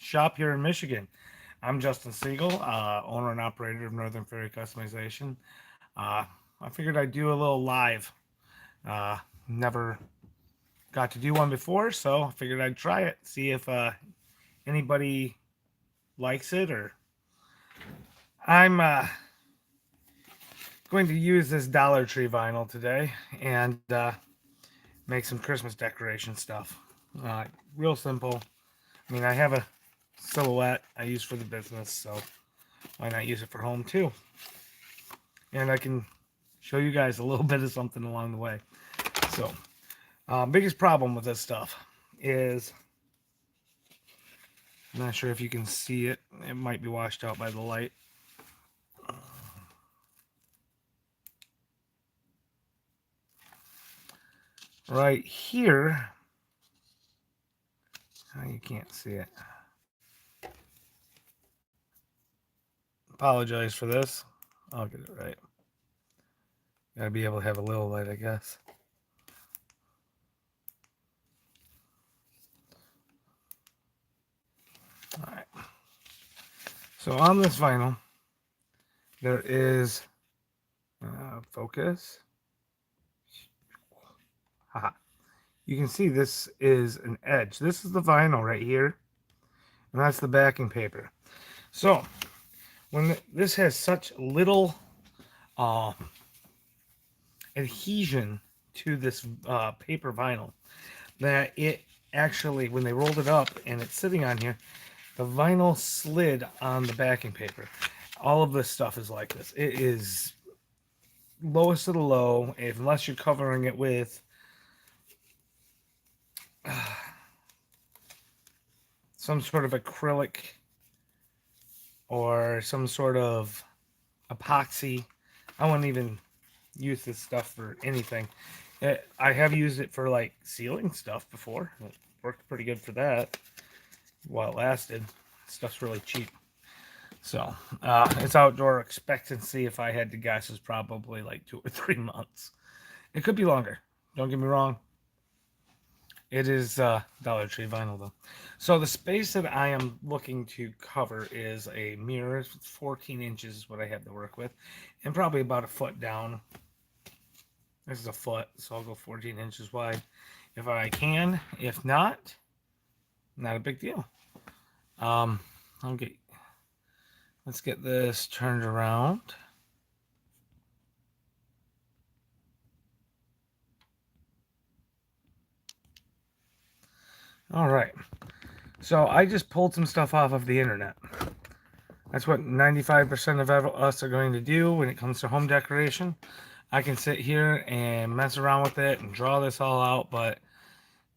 shop here in Michigan. I'm Justin Siegel, owner and operator of Northern Fairy Customization. Uh, I figured I'd do a little live. Never got to do one before, so I figured I'd try it, see if anybody likes it. Or I'm going to use this Dollar Tree vinyl today and make some Christmas decoration stuff. Uh, Real simple. I mean, I have a silhouette I use for the business, so why not use it for home too? And I can show you guys a little bit of something along the way. So, biggest problem with this stuff is, I'm not sure if you can see it. It might be washed out by the light. Right here, oh, you can't see it. Apologize for this. I'll get it right. Gotta be able to have a little light, I guess. All right. So on this vinyl, there is focus. Haha. You can see this is an edge. This is the vinyl right here, and that's the backing paper. So when this has such little adhesion to this paper vinyl that it actually, when they rolled it up and it's sitting on here, the vinyl slid on the backing paper. All of this stuff is like this. It is lowest of the low, unless you're covering it with some sort of acrylic or some sort of epoxy. I wouldn't even use this stuff for anything. I have used it for like sealing stuff before. It worked pretty good for that while it lasted. Stuff's really cheap. So its outdoor expectancy, if I had to guess, is probably like 2 or 3 months. It could be longer. Don't get me wrong. It is Dollar Tree vinyl though. So the space that I am looking to cover is a mirror. It's 14 inches is what I have to work with, and probably about a foot down. This is a foot, so I'll go 14 inches wide if I can. If not, not a big deal. Let's get this turned around. All right. So I just pulled some stuff off of the internet. That's what 95% of us are going to do when it comes to home decoration. I can sit here and mess around with it and draw this all out, but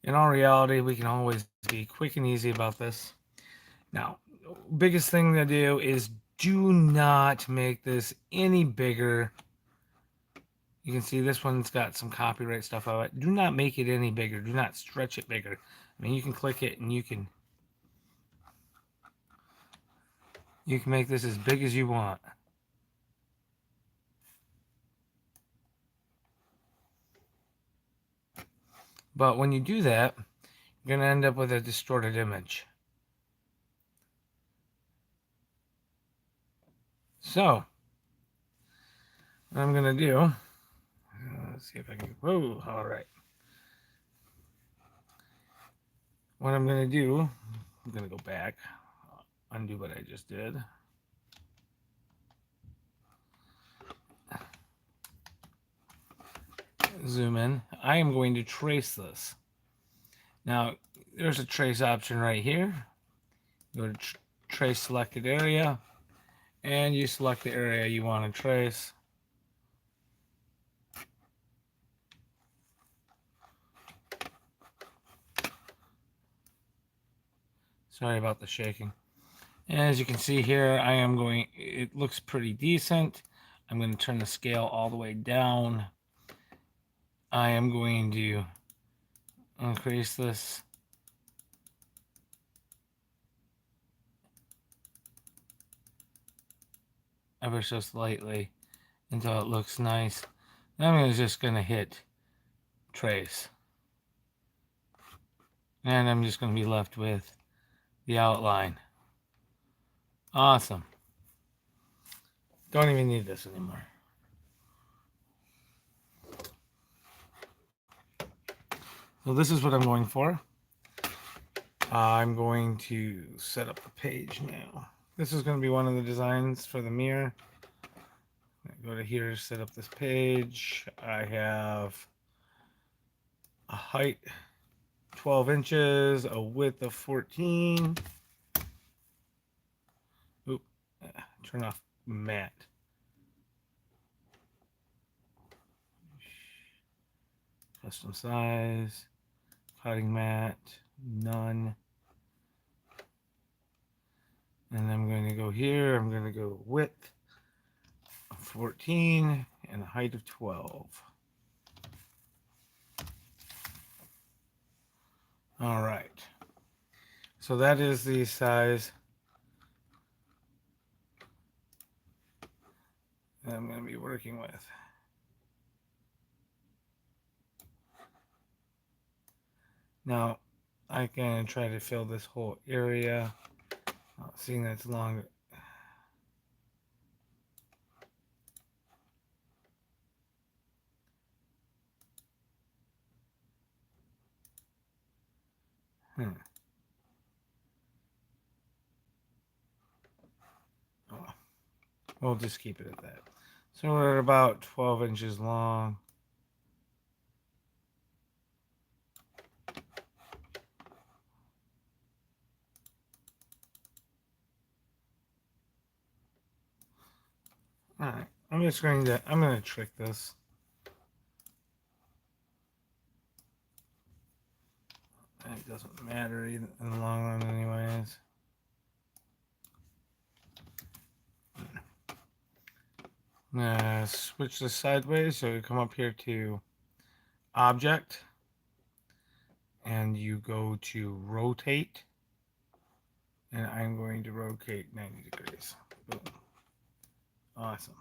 in all reality, we can always be quick and easy about this. Now, biggest thing to do is do not make this any bigger. You can see this one's got some copyright stuff on it. Do not make it any bigger. Do not stretch it bigger. I mean, you can click it and you can make this as big as you want. But when you do that, you're going to end up with a distorted image. So, what I'm going to do, let's see if I can, whoa, all right. What I'm going to do, I'm going to go back, undo what I just did. Zoom in. I am going to trace this. Now, there's a trace option right here. Go to trace selected area, and you select the area you want to trace. Sorry about the shaking. And as you can see here, it looks pretty decent. I'm going to turn the scale all the way down. I am going to increase this. Ever so slightly until it looks nice. Then I'm just going to hit trace. And I'm just going to be left with the outline. Awesome. Don't even need this anymore. So this is what I'm going for. I'm going to set up the page now. This is going to be one of the designs for the mirror. Go to here, set up this page. I have a height 12 inches, a width of 14. Oop, turn off matte. Custom size, cutting mat, none. And I'm going to go here, I'm going to go width of 14 and a height of 12. All right. So that is the size that I'm going to be working with. Now, I can try to fill this whole area. Seeing that's long. Oh, we'll just keep it at that. So we're at about 12 inches long. All right, I'm going to trick this. It doesn't matter in the long run anyways. Switch this sideways, so you come up here to Object, and you go to Rotate, and I'm going to rotate 90 degrees. Boom. Awesome.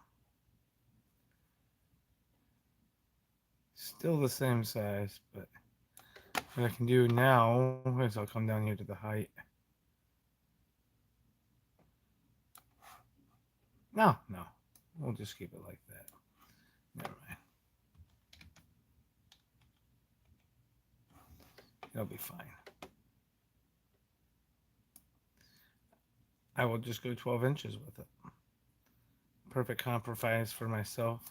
Still the same size, but what I can do now is I'll come down here to the height. No, we'll just keep it like that. Never mind. It'll be fine. I will just go 12 inches with it. Perfect compromise for myself.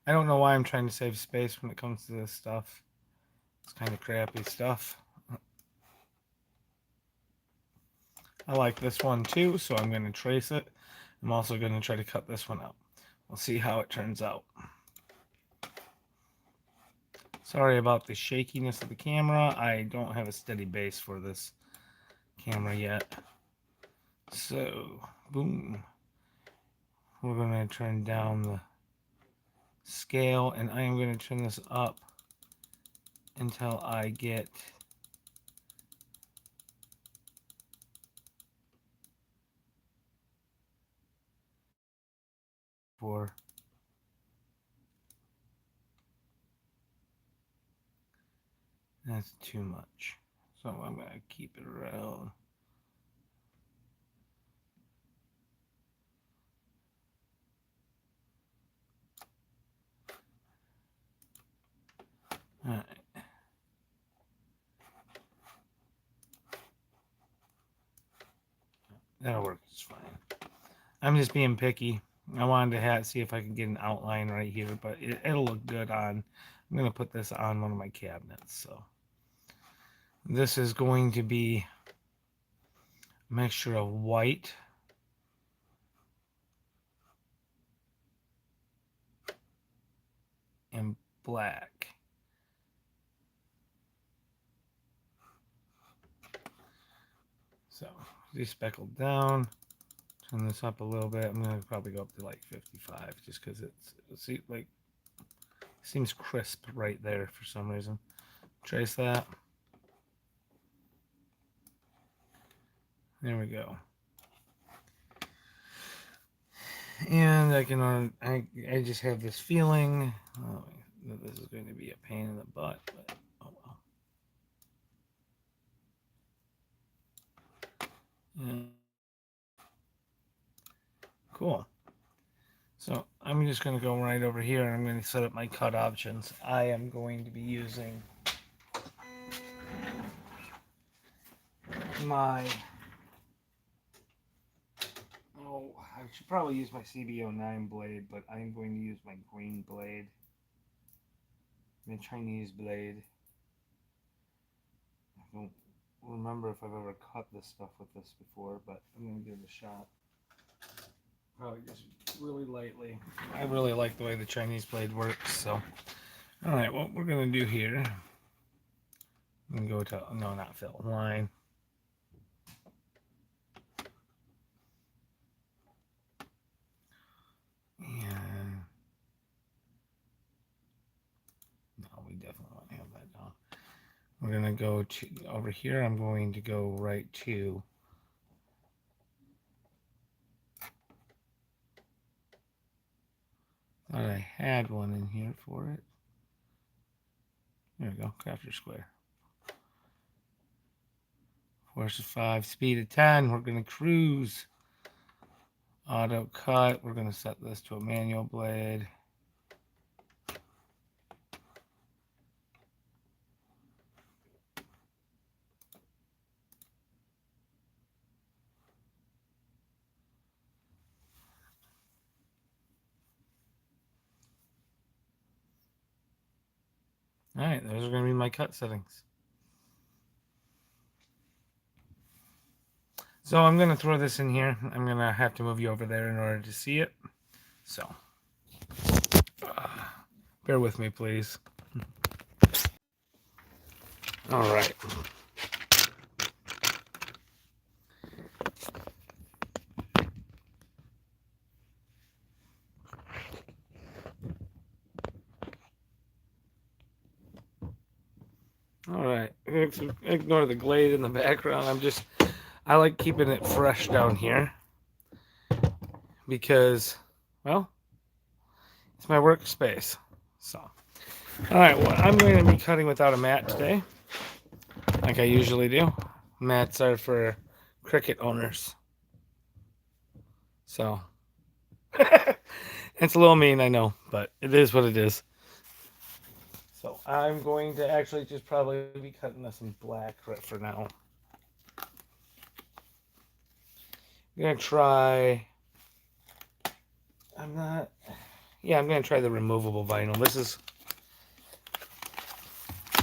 I don't know why I'm trying to save space when it comes to this stuff. It's kind of crappy stuff. I like this one too, so I'm going to trace it. I'm also going to try to cut this one out. We'll see how it turns out. Sorry about the shakiness of the camera. I don't have a steady base for this camera yet. So, boom. We're going to turn down the scale, and I am going to turn this up until I get for that's too much. So I'm going to keep it around. All right. That'll work just fine. I'm just being picky. I wanted to see if I can get an outline right here, but it'll look good on. I'm going to put this on one of my cabinets. So this is going to be a mixture of white and black. So these speckled down. Turn this up a little bit. I'm gonna probably go up to like 55, just because it seems crisp right there for some reason. Trace that. There we go. And I just have this feeling that this is going to be a pain in the butt, but oh well. Cool. So I'm just going to go right over here and I'm going to set up my cut options. I am going to be using my, I should probably use my CB09 blade, but I'm going to use my green blade, my Chinese blade. I don't remember if I've ever cut this stuff with this before, but I'm going to give it a shot. Probably just really lightly. I really like the way the Chinese blade works, so. Alright, what we're going to do here, I'm going to go to, no, not fill, line. And, no, we definitely want to have that down. We're going to go to, over here, I'm going to go right to thought I had one in here for it. There we go, crafter square. Force of 5, speed of 10. We're going to cruise. Auto cut. We're going to set this to a manual blade. Alright, those are going to be my cut settings. So I'm going to throw this in here. I'm going to have to move you over there in order to see it. So, bear with me, please. Alright. Alright, ignore the glade in the background. I like keeping it fresh down here because, well, it's my workspace. So, alright, well, I'm going to be cutting without a mat today, like I usually do. Mats are for cricket owners. So, it's a little mean, I know, but it is what it is. So I'm going to actually just probably be cutting this in black right for now. I'm going to try, I'm going to try the removable vinyl. This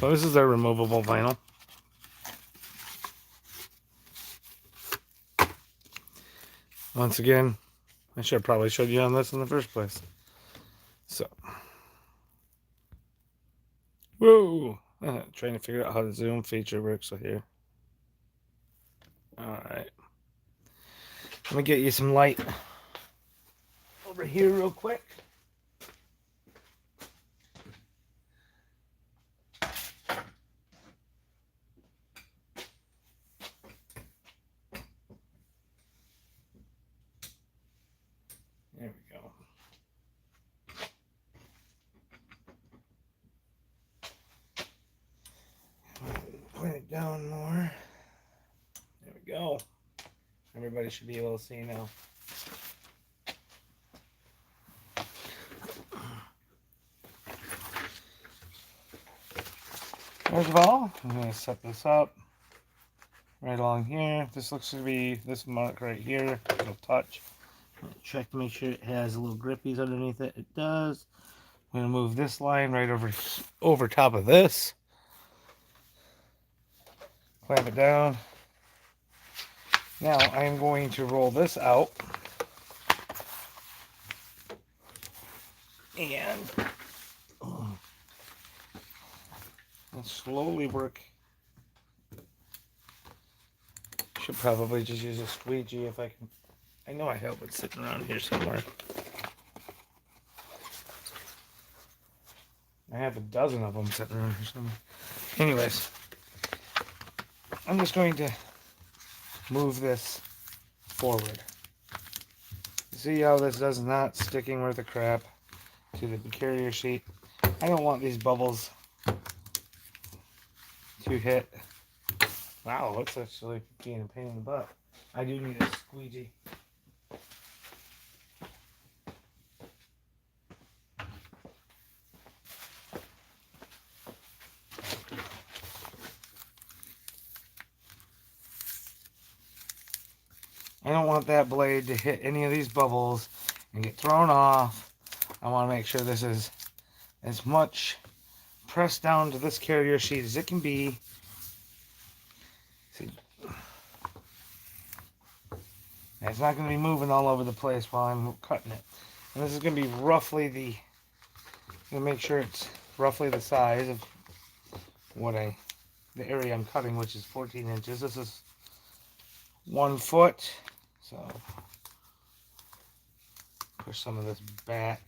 is their removable vinyl. Once again, I should have probably showed you on this in the first place. So, whoa! Trying to figure out how the zoom feature works here. Alright. Let me get you some light over here real quick. There we go. Point it down more. There we go. Everybody should be able to see now. First of all, I'm going to set this up right along here. This looks to be this mark right here. It'll touch. Check to make sure it has a little grippies underneath it. It does. I'm going to move this line right over top of this. Clamp it down. Now I'm going to roll this out. And slowly work. Should probably just use a squeegee if I can. I know I have it sitting around here somewhere. I have a dozen of them sitting around here somewhere. Anyways, I'm just going to move this forward. See how this does not sticking worth a crap to the carrier sheet. I don't want these bubbles to hit. Wow, looks actually being a pain in the butt. I do need a squeegee. I don't want that blade to hit any of these bubbles and get thrown off. I want to make sure this is as much pressed down to this carrier sheet as it can be. See, it's not going to be moving all over the place while I'm cutting it. And this is going to be roughly the, I'm going to make sure it's roughly the size of what the area I'm cutting, which is 14 inches. This is 1 foot. So push some of this back.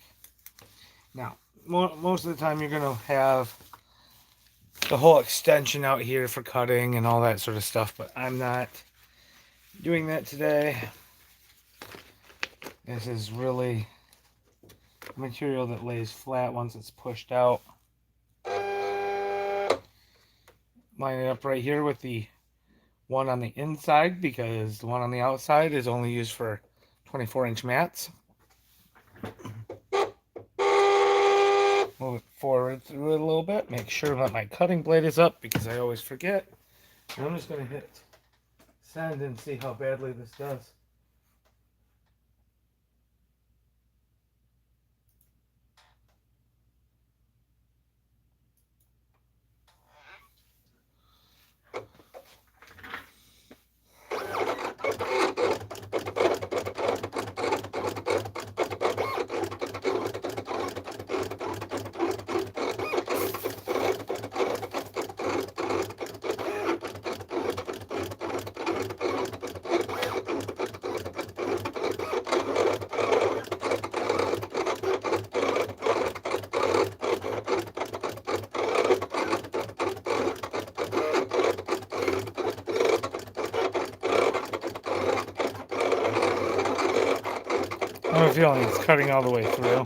Now, most of the time you're going to have the whole extension out here for cutting and all that sort of stuff, but I'm not doing that today. This is really material that lays flat once it's pushed out. Line it up right here with the one on the inside, because the one on the outside is only used for 24-inch mats. Move it forward through it a little bit. Make sure that my cutting blade is up, because I always forget. And I'm just going to hit send and see how badly this does. I have a feeling it's cutting all the way through.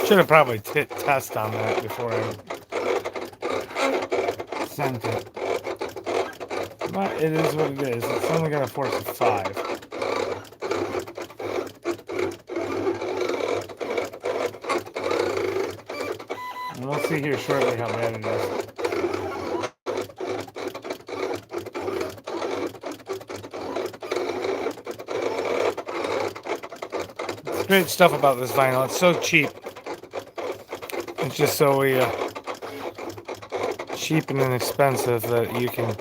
Should have probably hit test on that before I sent it. But it is what it is. It's only going to force a 5. And we'll see here shortly how bad it is. Great stuff about this vinyl. It's so cheap. It's just so cheap and inexpensive that you can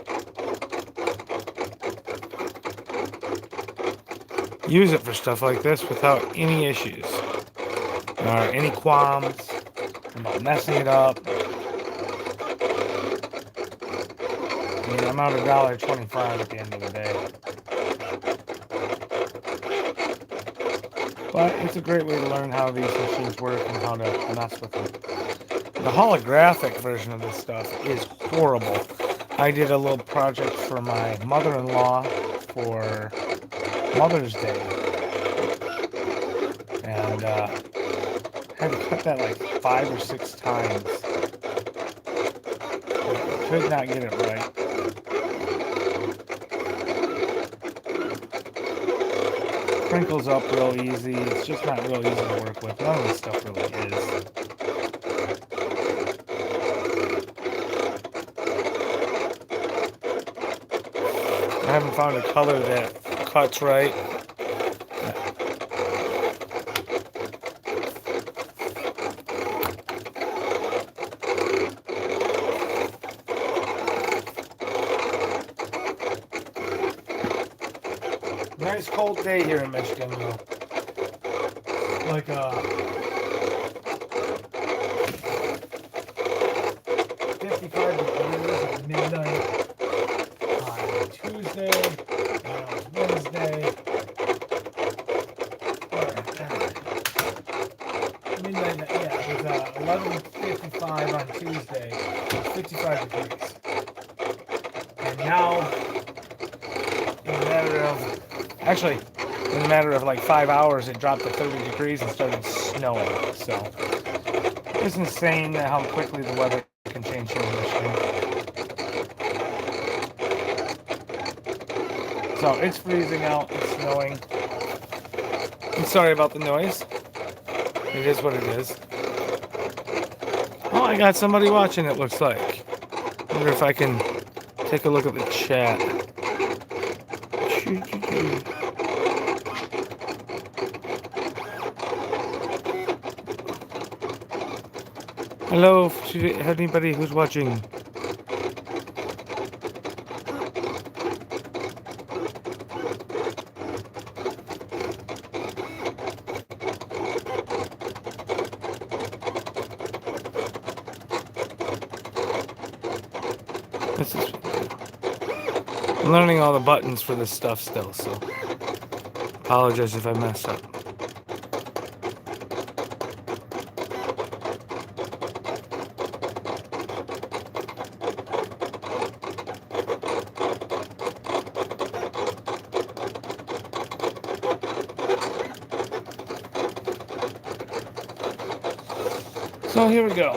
use it for stuff like this without any issues or any qualms about messing it up. I mean, I'm out $1.25 at the end of the day. But it's a great way to learn how these machines work and how to mess with them. The holographic version of this stuff is horrible. I did a little project for my mother-in-law for Mother's Day. And had to cut that like 5 or 6 times. Could not get it right. Crinkles up real easy. It's just not real easy to work with. None of this stuff really is. I haven't found a color that cuts right. Nice cold day here in Michigan, though. Like 55 degrees at midnight on Tuesday, Wednesday, midnight, yeah, it was 11:55 on Tuesday, 55 degrees. And now, in a matter of like 5 hours, it dropped to 30 degrees and started snowing. So it's insane how quickly the weather can change here in Michigan. So it's freezing out, it's snowing. I'm sorry about the noise. It is what it is. Oh, I got somebody watching, it looks like. Wonder if I can take a look at the chat. Hello, anybody who's watching. This is, I'm learning all the buttons for this stuff still, so apologize if I mess up. So here we go.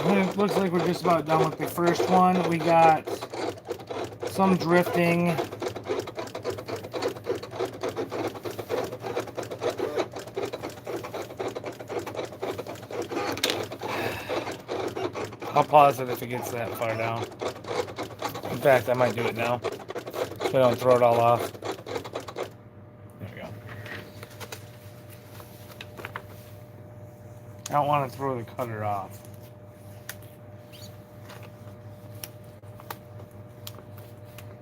It looks like we're just about done with the first one. We got some drifting. I'll pause it if it gets that far down. In fact, I might do it now, so I don't throw it all off. There we go. I don't want to throw the cutter off.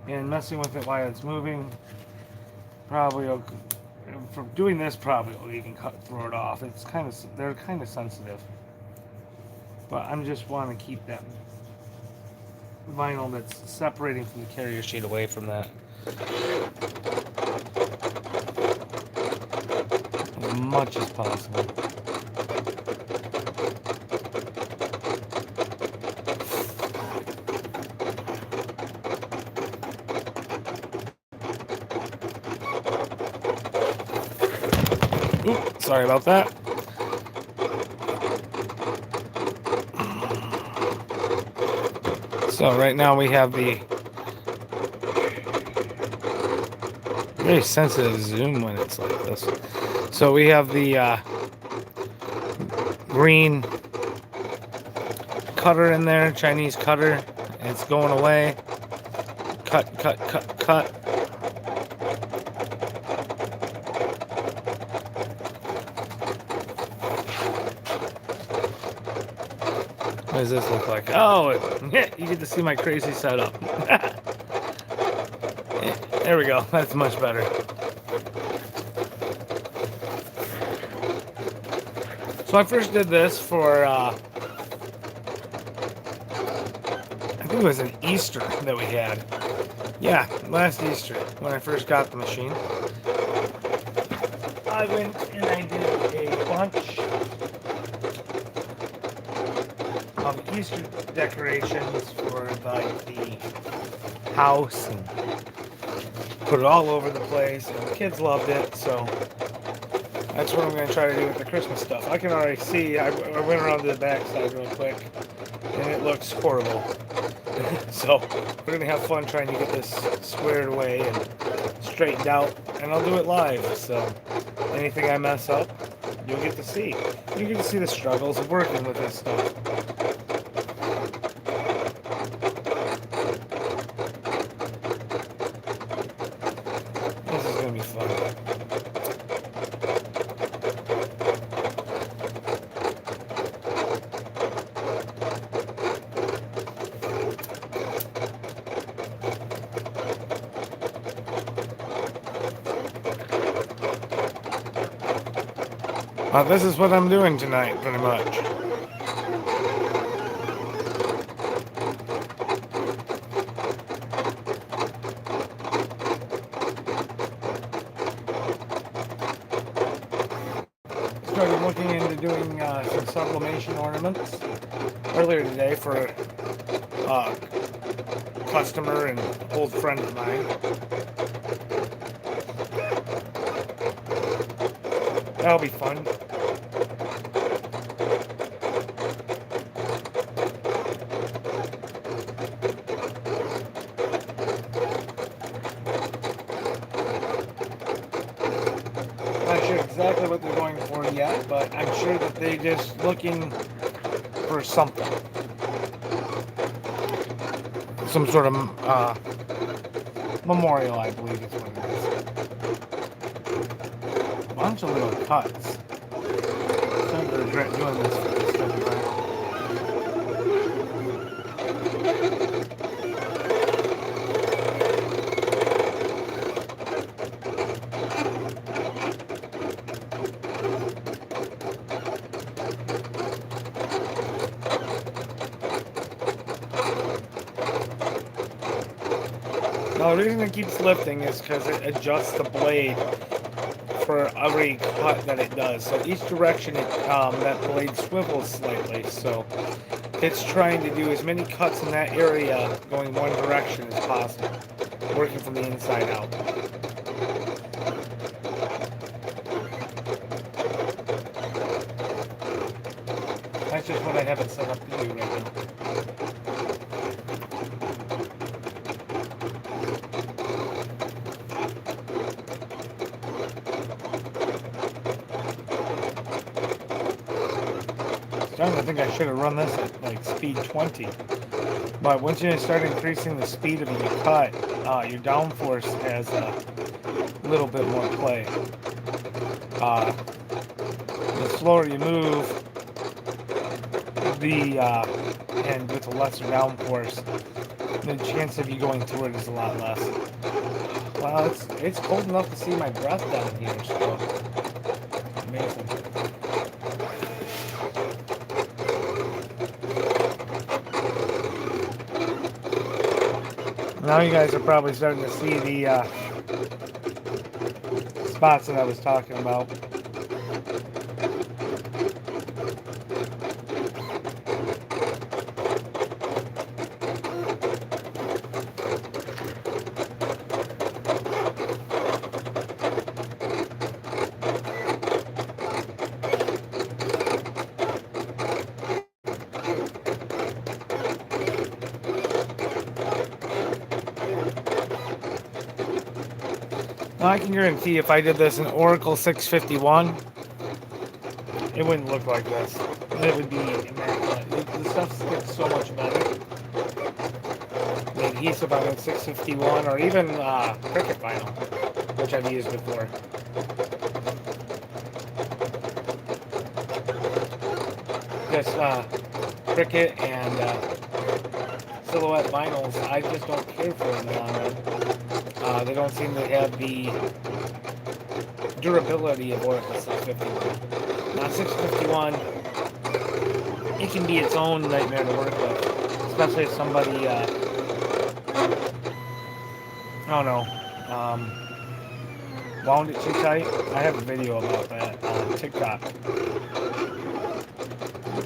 And messing with it while it's moving, probably for doing this, probably will even throw it off. It's they're kind of sensitive, but I just want to keep that vinyl that's separating from the carrier sheet away from that as much as possible. Oops, sorry about that. So right now we have the very sensitive zoom when it's like this. So we have the green cutter in there, Chinese cutter. It's going away. Cut, cut, cut, cut. What does this look like? Oh, you get to see my crazy setup. There we go. That's much better. So I first did this for, I think it was an Easter that we had. Yeah, last Easter when I first got the machine. I went and I did a bunch of Easter decorations for like the house and put it all over the place, and the kids loved it, so that's what I'm going to try to do with the Christmas stuff. I can already see, I went around to the back side real quick, and it looks horrible. So we're going to have fun trying to get this squared away and straightened out, and I'll do it live, so anything I mess up, you'll get to see. You get to see the struggles of working with this stuff. This is going to be fun. This is what I'm doing tonight, pretty much. Started looking into doing some sublimation ornaments earlier today for a customer and old friend of mine. That'll be fun. exactly what they're going for yet, but I'm sure that they're just looking for something. Some sort of memorial, I believe is what it is. A bunch of little cuts. I'm starting to regret doing this for this time around. Now, the reason it keeps lifting is because it adjusts the blade for every cut that it does. So each direction that blade swivels slightly. So it's trying to do as many cuts in that area going one direction as possible, working from the inside out. That's just what I have it set up to do right now. I think I should have run this at like speed 20. But once you start increasing the speed of your cut, your downforce has a little bit more play. The slower you move, and with a lesser downforce, the chance of you going through it is a lot less. Wow, it's cold enough to see my breath down here, so amazing. Now you guys are probably starting to see the spots that I was talking about. Now I can guarantee if I did this in Oracle 651, it wouldn't look like this. It would be immaculate. The stuff sticks so much better. The adhesive on it 651 or even Cricut vinyl, which I've used before. Just Cricut and Silhouette vinyls, I just don't care for them longer. They don't seem to have the durability of Oracle 651. Now 651, it can be its own nightmare to work with, especially if somebody, I don't know, wound it too tight. I have a video about that on TikTok.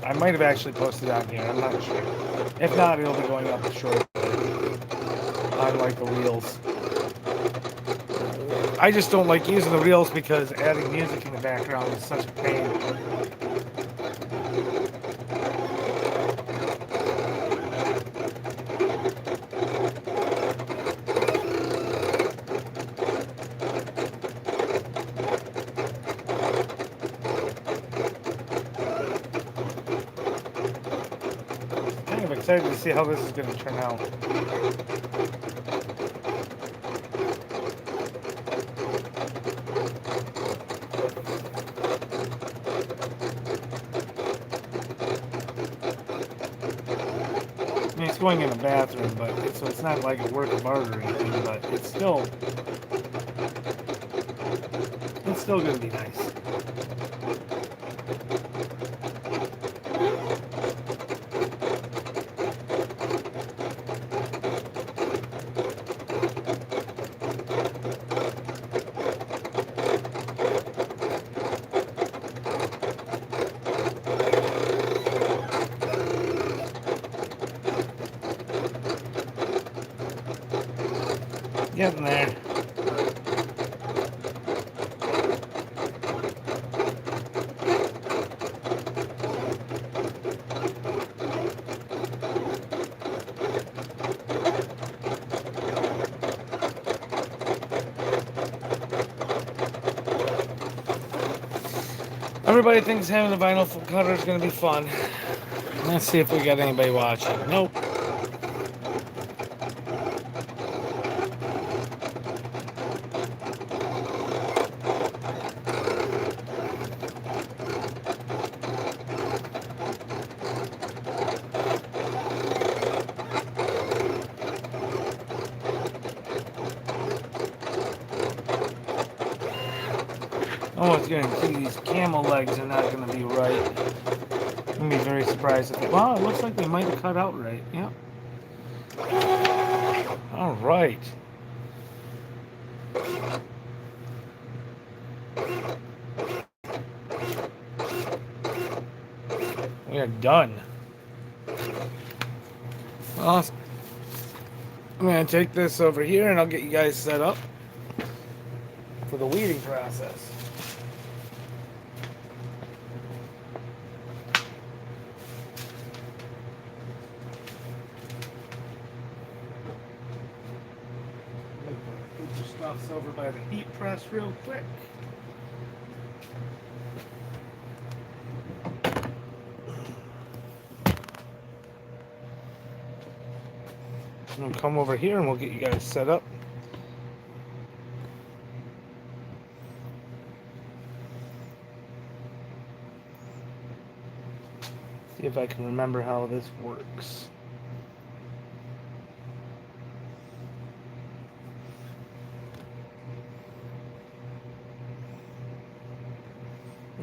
I might have actually posted it on here, I'm not sure. If not, it'll be going up short on like the reels. I just don't like using the reels because adding music in the background is such a pain. Kind of excited to see how this is going to turn out. It's going in a bathroom, but so it's not like a work of art or anything, but it's still going to be nice. Getting there. Everybody thinks having a vinyl cutter is going to be fun. Let's see if we got anybody watching. Nope. Oh, it's going to see these camel legs are not going to be right. I'm going to be very surprised if they... Wow, it looks like they might have cut out right. Yep. All right. We are done. Well, I'm going to take this over here and I'll get you guys set up for the weeding process. Put your stuffs over by the heat press real quick. And we'll come over here and we'll get you guys set up. See if I can remember how this works.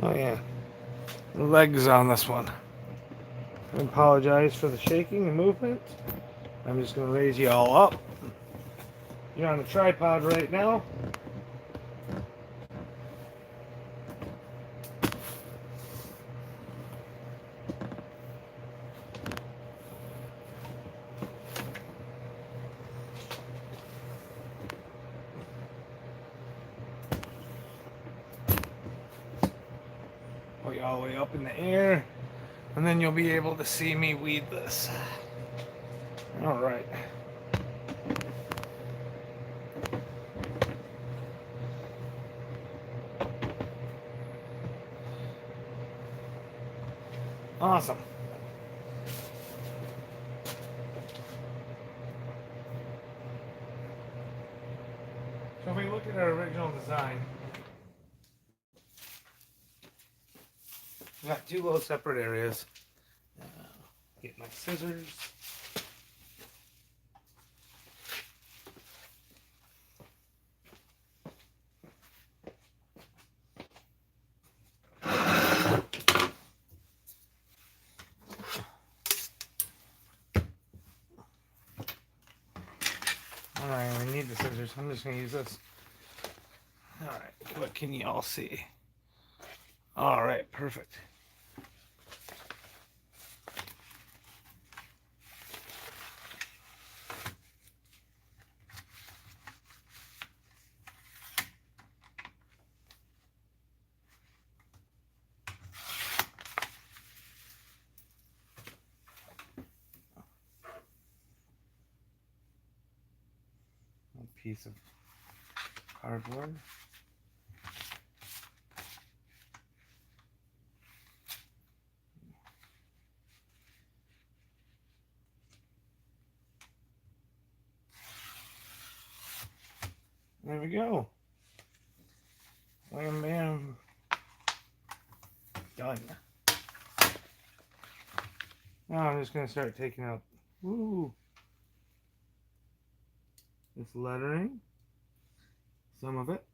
Oh yeah, the legs on this one. I apologize for the shaking and movement. I'm just going to raise you all up. You're on a tripod right now. Put you all the way up in the air, and then you'll be able to see me weed this. All right. Awesome. So if we look at our original design, we got two little separate areas. Get my scissors. Alright, we need the scissors. I'm just going to use this. Alright, what can you all see? Alright, perfect. A piece of cardboard. There we go. Wham bam. Done. Now I'm just going to start taking out this lettering. Some of it.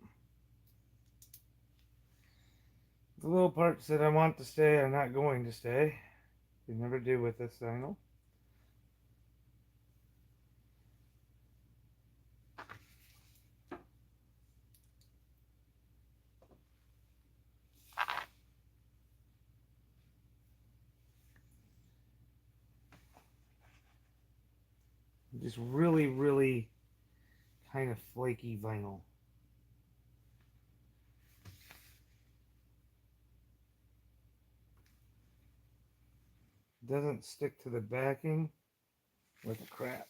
The little parts that I want to stay are not going to stay. They never do with this vinyl. Just really, really kind of flaky vinyl. Doesn't stick to the backing with the crap.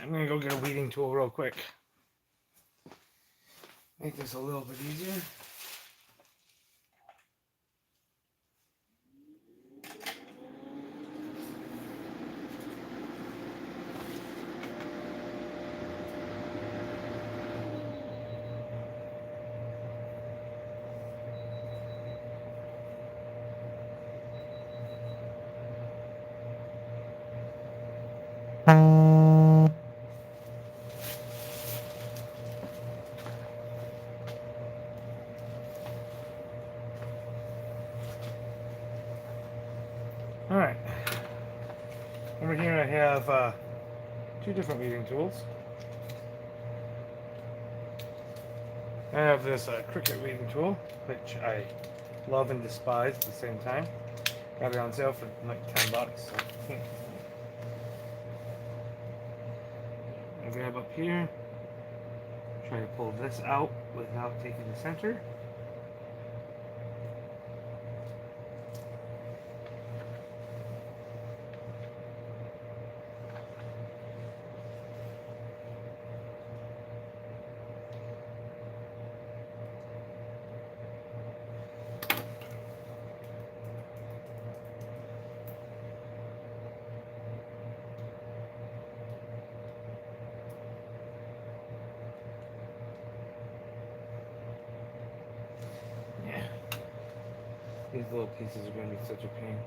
I'm gonna go get a weeding tool real quick. Make this a little bit easier. Alright. Over here I have two different weeding tools. I have this cricket weeding tool, which I love and despise at the same time. Got it on sale for like $10. So I grab up here, try to pull this out without taking the center. These little pieces are going to be such a pain.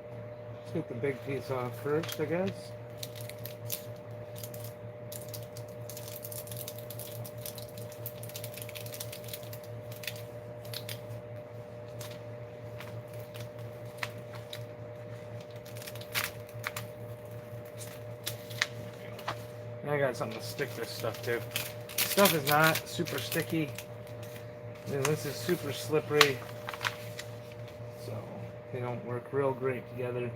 Let's get the big piece off first, I guess. And I got something to stick this stuff to. This stuff is not super sticky. And this is super slippery. So they don't work real great together.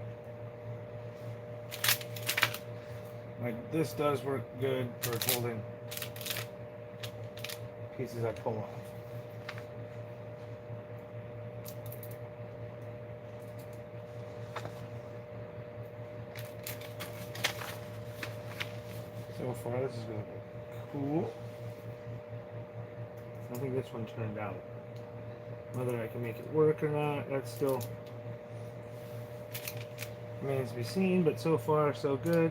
Like this does work good for holding pieces I pull off. So far this is going to be cool. I think this one turned out. Whether I can make it work or not, that still remains to be seen, but so far so good.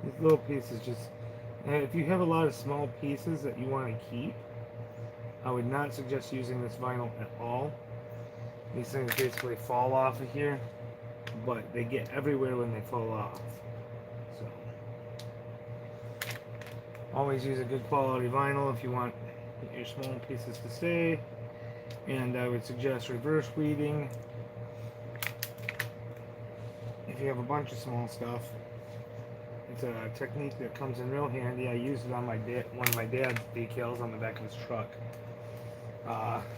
These little pieces just, and if you have a lot of small pieces that you want to keep, I would not suggest using this vinyl at all. These things basically fall off of here, but they get everywhere when they fall off. So, always use a good quality vinyl if you want your small pieces to stay. And I would suggest reverse weeding if you have a bunch of small stuff. It's a technique that comes in real handy. I used it on one of my dad's decals on the back of his truck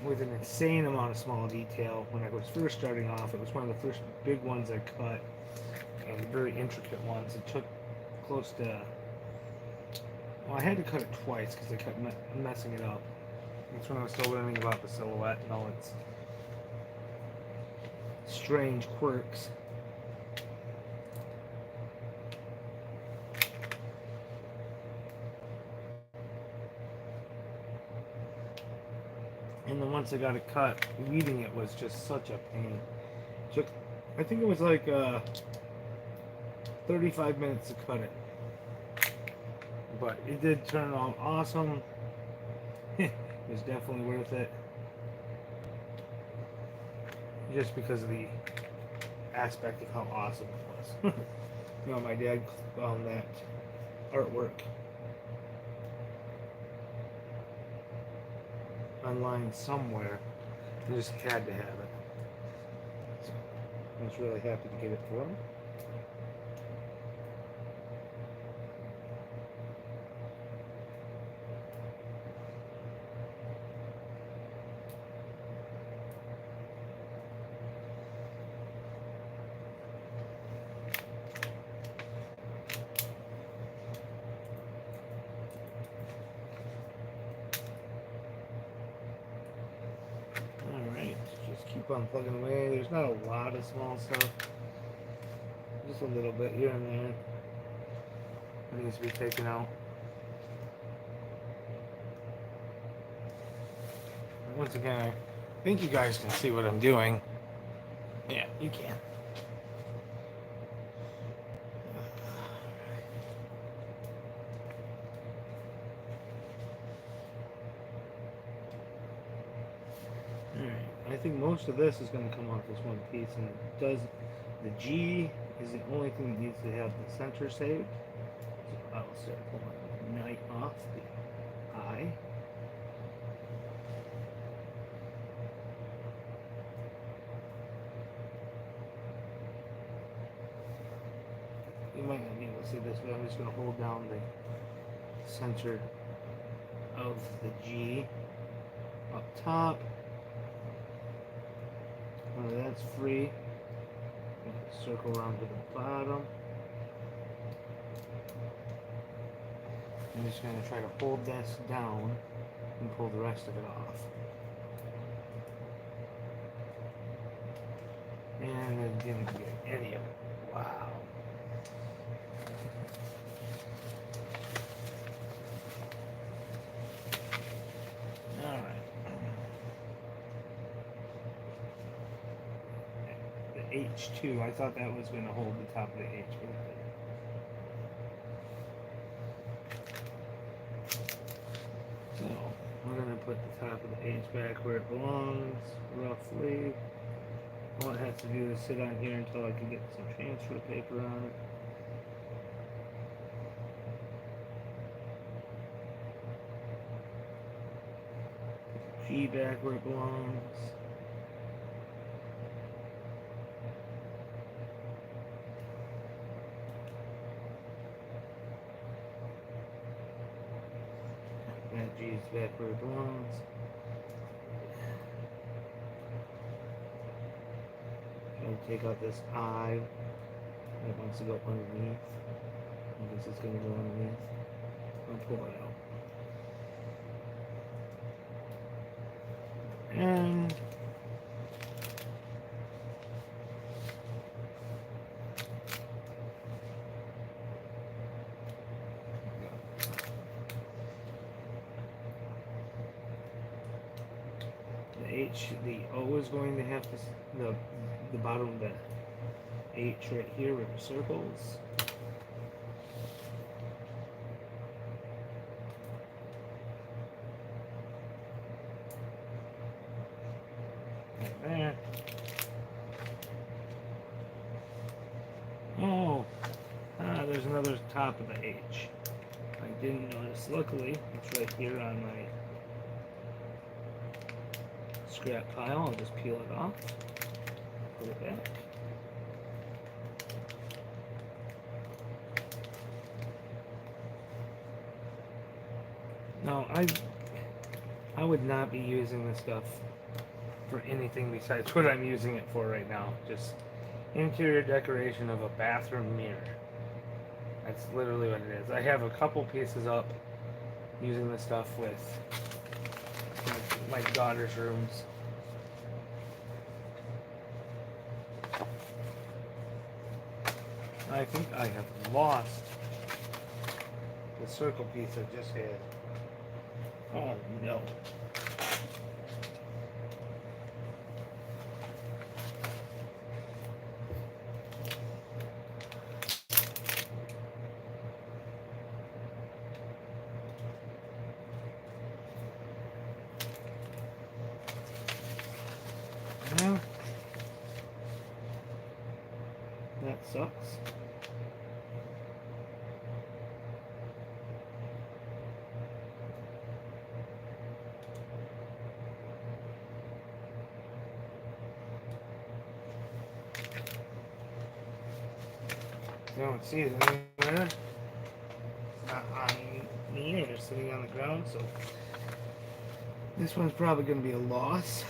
with an insane amount of small detail. When I was first starting off, it was one of the first big ones I cut, and very intricate ones. It took close to, well, I had to cut it twice because I kept messing it up. That's when I was still learning about the silhouette and all its strange quirks. And then once I got it cut, weeding it was just such a pain. I think it was like 35 minutes to cut it. But it did turn out awesome. It was definitely worth it. Just because of the aspect of how awesome it was. You know, my dad found that artwork online somewhere. I just had to have it. So I was really happy to get it for him. Keep on plugging away. There's not a lot of small stuff, just a little bit here and there. that needs to be taken out. Once again, I think you guys can see what I'm doing. Yeah, you can. Alright, I think most of this is going to come off this one piece, and it does. The G is the only thing that needs to have the center saved. So I'll start pulling the knife off the eye. You might not be able to see this, but I'm just going to hold down the center of the G up top. When that's free, circle around to the bottom. I'm just going to try to hold this down and pull the rest of it off. And it didn't get any of it. Wow. Alright. The H2, I thought that was going to hold the top of the H. So, we're going to put the top of the H back where it belongs, roughly. All it has to do is sit on here until I can get some transfer paper on it. Put the G back where it belongs. That G is back where it belongs. Take out this eye that wants to go underneath. I guess it's going to go underneath. I'll pull it out. And the H, the O is going to have to, the bottom of the H right here where the circles. Right there. Oh, there's another top of the H. I didn't notice. Luckily, it's right here on my scrap pile. I'll just peel it off. Put it back. No, I would not be using this stuff for anything besides what I'm using it for right now. Just interior decoration of a bathroom mirror. That's literally what it is. I have a couple pieces up using this stuff with my daughter's rooms. I think I have lost the circle piece I just had. Oh no. Well, that sucks. You don't see it anywhere. It's not on me or sitting on the ground, so this one's probably going to be a loss.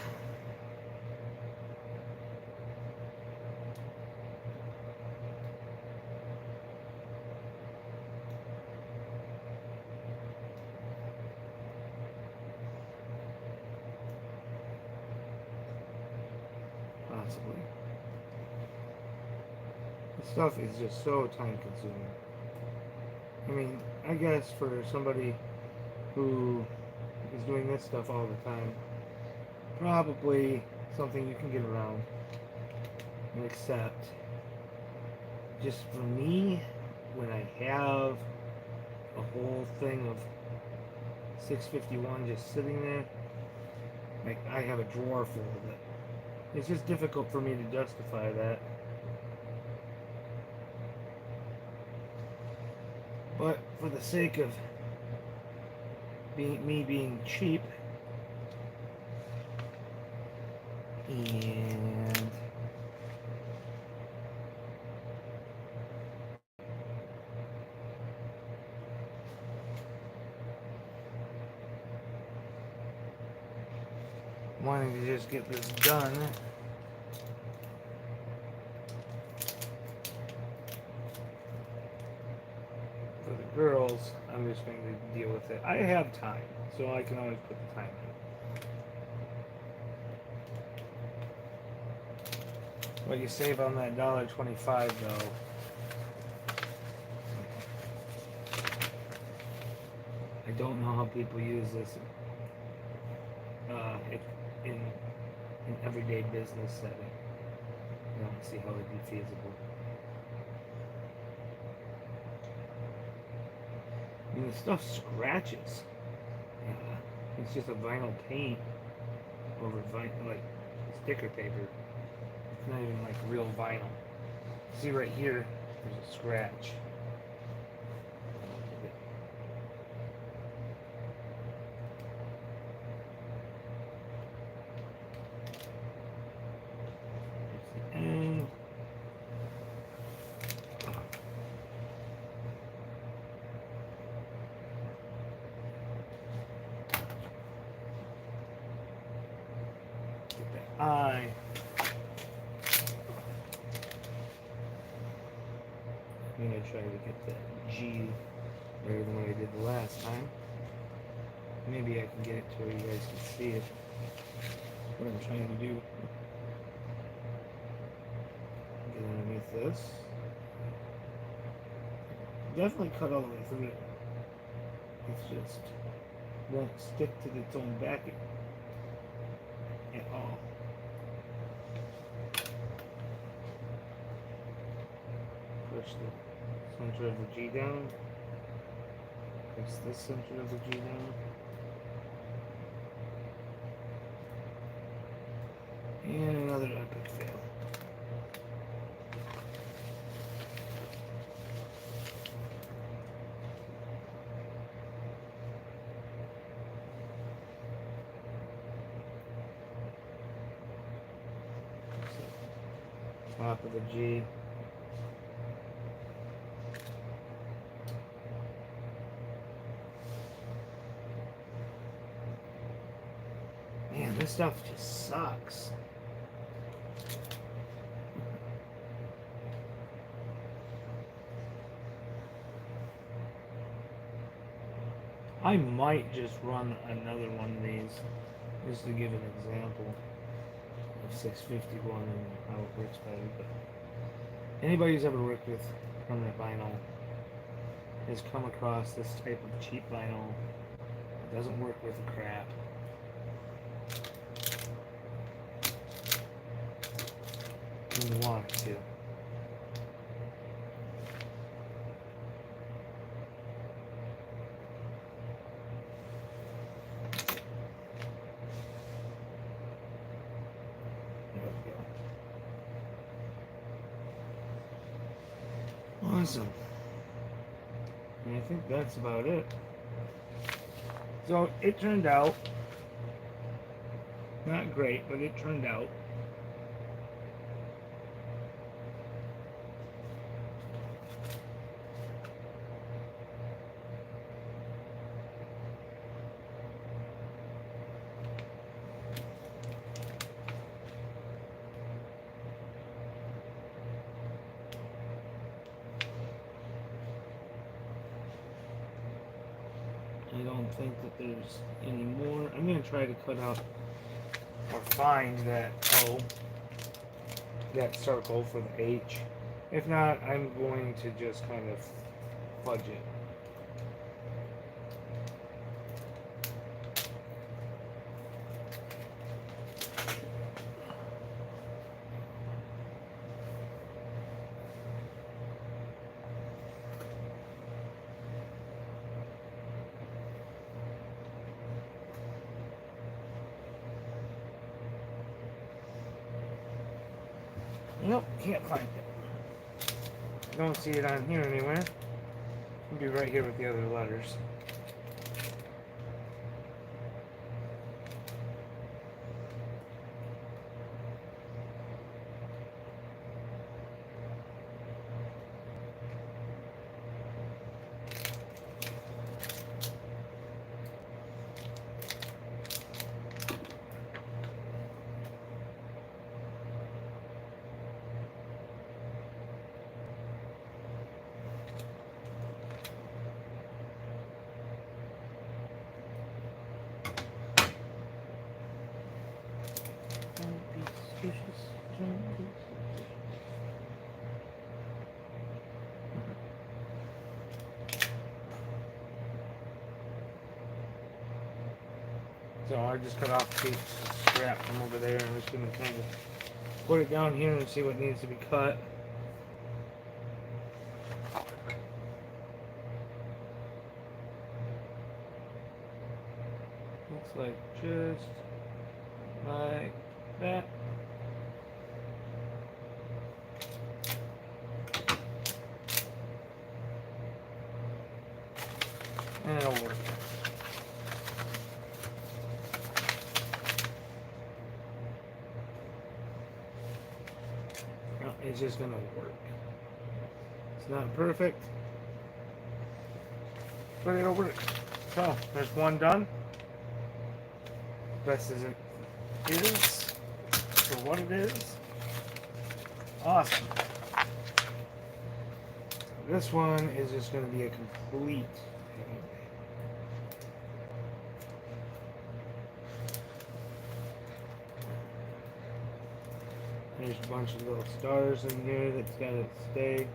Possibly. This stuff is just so time consuming. I mean, I guess for somebody who is doing this stuff all the time, probably something you can get around and accept. Just for me, when I have a whole thing of 651 just sitting there, like I have a drawer full of it. It's just difficult for me to justify that. But for the sake of being cheap and wanting to just get this done, for the girls, I'm just going to deal with it. I have time, so I can always put the time in. What you save on that $1.25 though, I don't know how people use this in an everyday business setting. I don't see how it'd be feasible. I mean, the stuff scratches. It's just a vinyl paint over like sticker paper. It's not even like real vinyl. See right here, there's a scratch. And get that eye. I'm gonna try to get that G better than what I did the last time. Maybe I can get it to where you guys can see it. What I'm trying to do. Get underneath this. Definitely cut all the way through it. It's just won't stick to its own backing at all. Push the center of the G down. Press this center of the G down. And another epic fail. Top of the G. Man, this stuff just sucks. I might just run another one of these just to give an example of 651 and how it works better. But anybody who's ever worked with permanent vinyl has come across this type of cheap vinyl. It doesn't work with the crap. And you want it to. Awesome. And I think that's about it. So it turned out not great, but it turned out. I don't think that there's any more. I'm going to try to cut out or find that O, that circle for the H. If not, I'm going to just kind of fudge it. Nope, can't find it. Don't see it on here anywhere. It'll be right here with the other letters. So I just cut off the scrap from over there, and I'm just going to kind of put it down here and see what needs to be cut. Looks like just like that. And it'll work. No, it's just gonna work. It's not perfect, but it'll work. So there's one done. Best as it is for what it is. Awesome. This one is just going to be a complete pain. There's a bunch of little stars in here that's got to stay.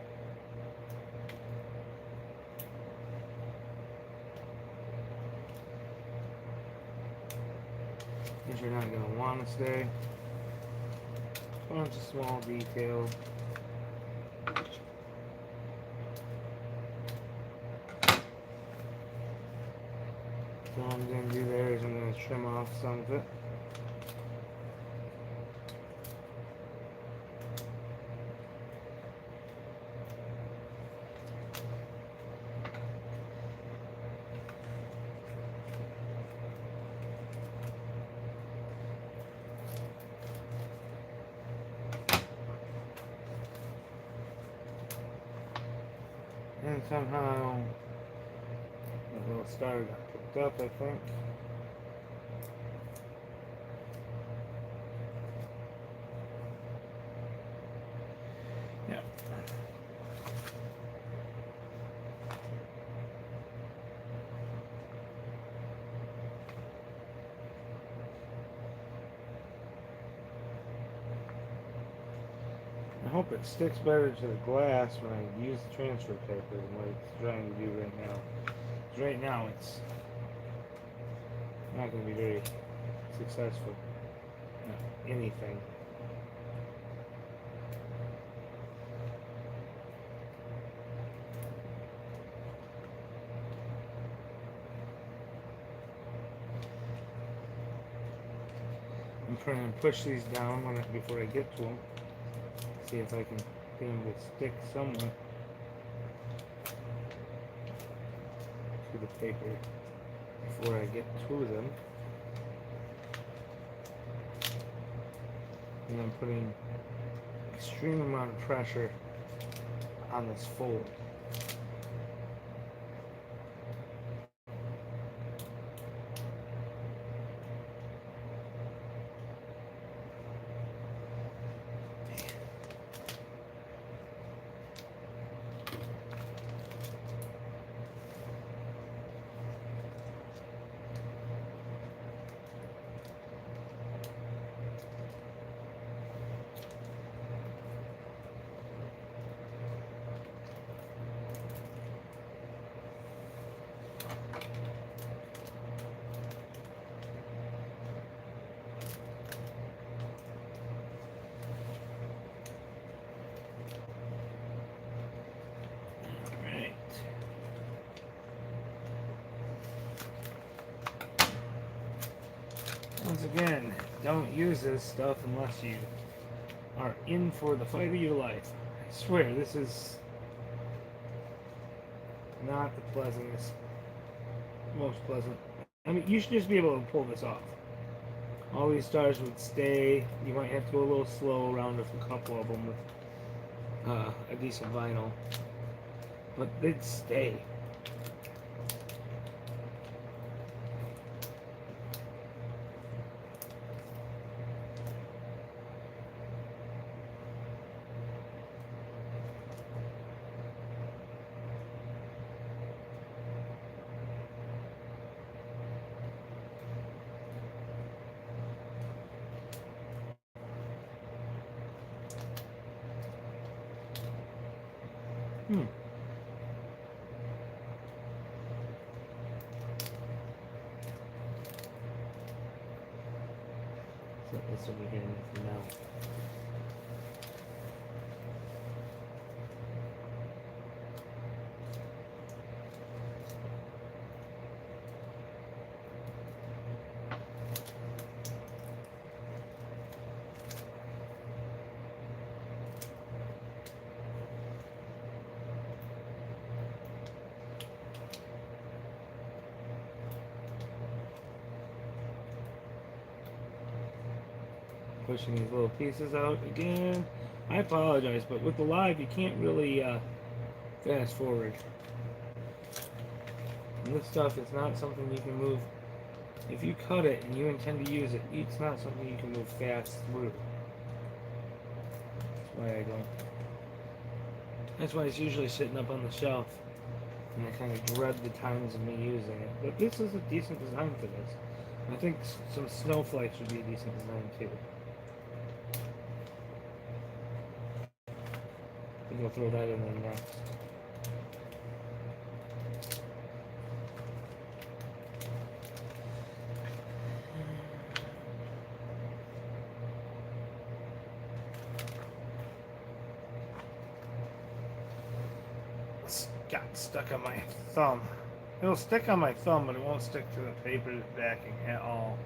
These you're not going to want to stay. A bunch of small details. So what I'm going to do there is I'm going to trim off some of it. And somehow a little star got picked up, I think. Yeah. I hope it sticks better to the glass when I use the transfer paper than what it's trying to do right now. Because right now it's not going to be very successful. No, anything. I'm trying to push these down before I get to them. See if I can get them to stick somewhat to the paper before I get to them. And I'm putting extreme amount of pressure on this fold. Once again, don't use this stuff unless you are in for the fight of your life. I swear, this is not the pleasantest, most pleasant. I mean, you should just be able to pull this off. All these stars would stay. You might have to go a little slow around with a couple of them with a decent vinyl, but they'd stay. Hmm. Set this over here for now. Pushing these little pieces out again. I apologize, but with the live, you can't really fast forward. And this stuff is not something you can move. If you cut it and you intend to use it, it's not something you can move fast through. That's why I don't. That's why it's usually sitting up on the shelf. And I kind of dread the times of me using it. But this is a decent design for this. I think some snowflakes would be a decent design too. I think I'll throw that in there next. It's got stuck on my thumb. It'll stick on my thumb, but it won't stick to the paper backing at all.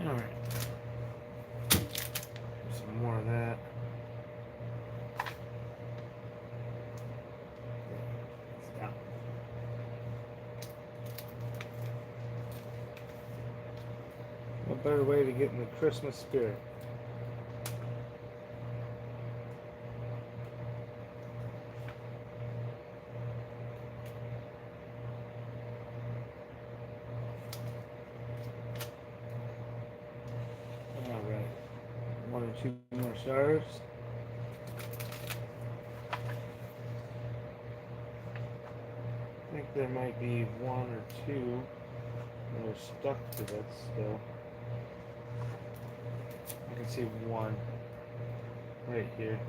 Alright. Some more of that. Stop. What better way to get in the Christmas spirit? Alright. One or two more stars. I think there might be one or two that are stuck to that still. I can see one right here.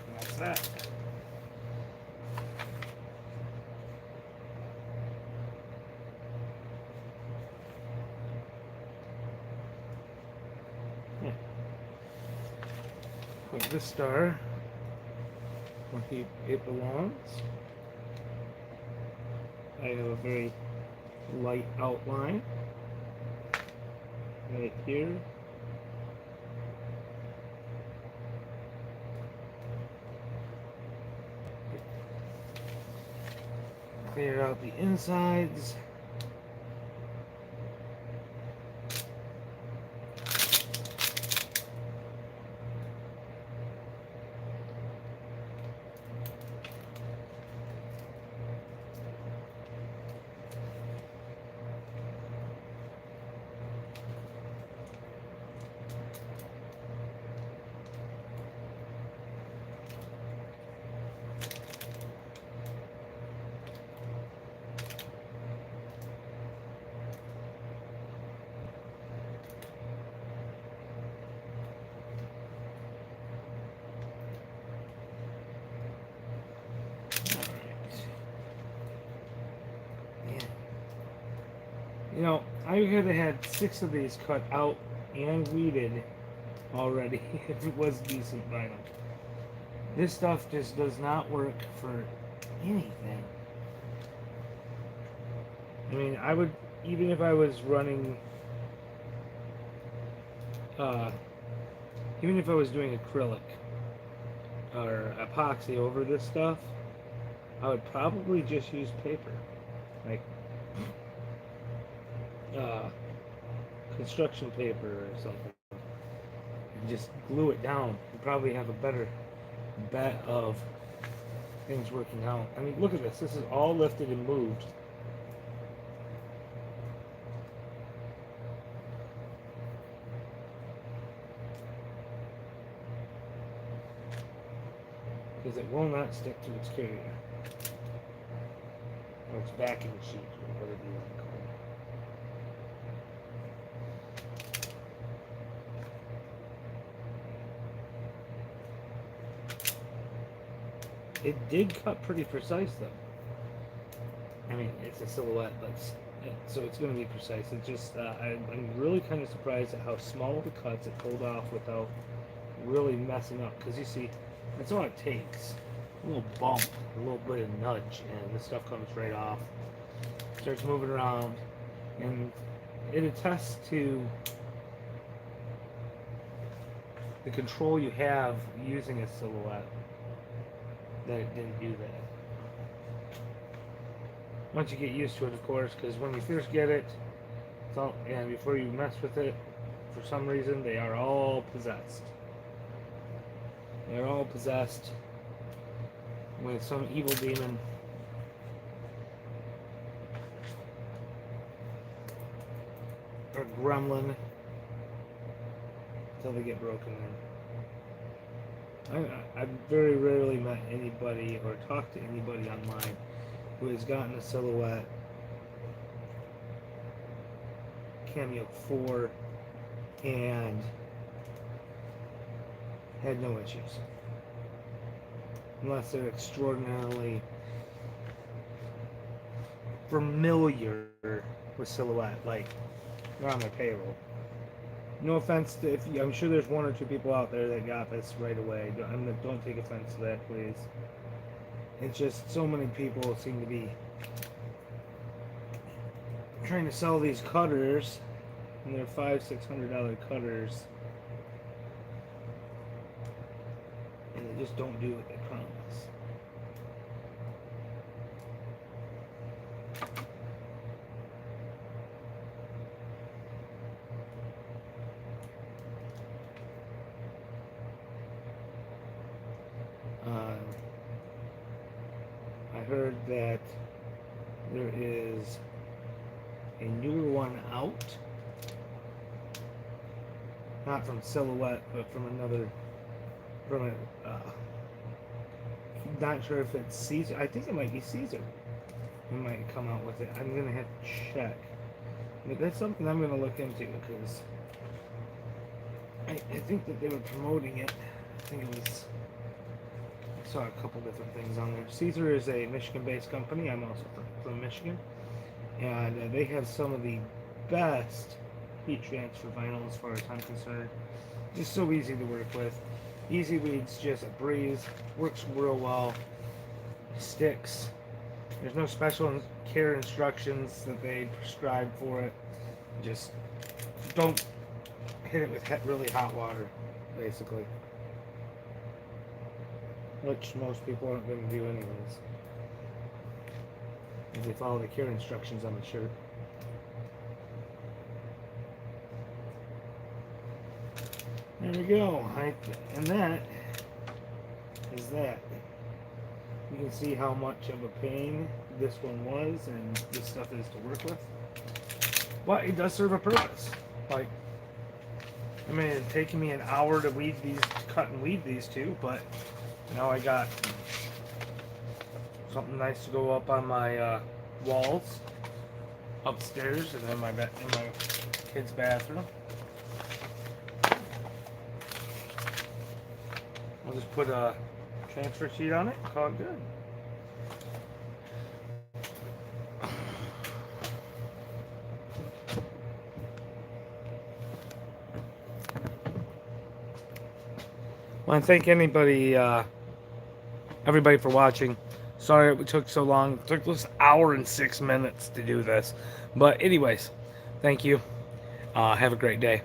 And that's that. Put this star where it belongs. I have a very light outline right here. Clear out the insides. You know, I could have had 6 of these cut out and weeded already if it was decent vinyl. This stuff just does not work for anything. I mean, I would, even if I was running, uh, even if I was doing acrylic or epoxy over this stuff, I would probably just use paper. Like, uh, construction paper or something. And just glue it down. You probably have a better bet of things working out. I mean, look at this. This is all lifted and moved. Because it will not stick to its carrier. Or its backing sheet, or whatever you want to call it. It did cut pretty precise though. I mean, it's a silhouette, but so it's going to be precise. It's just, I'm really kind of surprised at how small the cuts it pulled off without really messing up. Because you see, that's all it takes. A little bump, a little bit of nudge, and this stuff comes right off. Starts moving around, and it attests to the control you have using a silhouette that it didn't do that. Once you get used to it, of course, because when you first get it, it's all, and before you mess with it, for some reason, they are all possessed. They're all possessed with some evil demon. Or gremlin. Until they get broken in. I've very rarely met anybody or talked to anybody online who has gotten a silhouette Cameo 4 and had no issues. Unless they're extraordinarily familiar with silhouette, like they're on their payroll. No offense to, I'm sure there's 1 or 2 people out there that got this right away. Don't take offense to that, please. It's just so many people seem to be trying to sell these cutters, and they're $500-600 cutters, and they just don't do what they promise. I heard that there is a newer one out, not from Silhouette, but from another, not sure if it's Caesar. I think it might be Caesar. It might come out with it. I'm gonna have to check. But that's something I'm gonna look into, because I think that they were promoting it. I think it was. I saw a couple different things on there. Caesar is a Michigan-based company. I'm also from Michigan, and they have some of the best heat transfer vinyl as far as I'm concerned. Just so easy to work with. Easy weeds, just a breeze. Works real well. Sticks. There's no special care instructions that they prescribe for it. Just don't hit it with really hot water, basically. Which most people aren't going to do anyways. If they follow the care instructions on the shirt. There we go. And that is that. You can see how much of a pain this one was and this stuff is to work with. But it does serve a purpose. Like, I mean, it's taken me an hour to cut and weed these two, but now I got something nice to go up on my walls upstairs and in my kid's bathroom. I'll just put a transfer sheet on it and call it good. I want to thank everybody for watching. Sorry it took so long. It took us an hour and 6 minutes to do this. But anyways, thank you. Have a great day.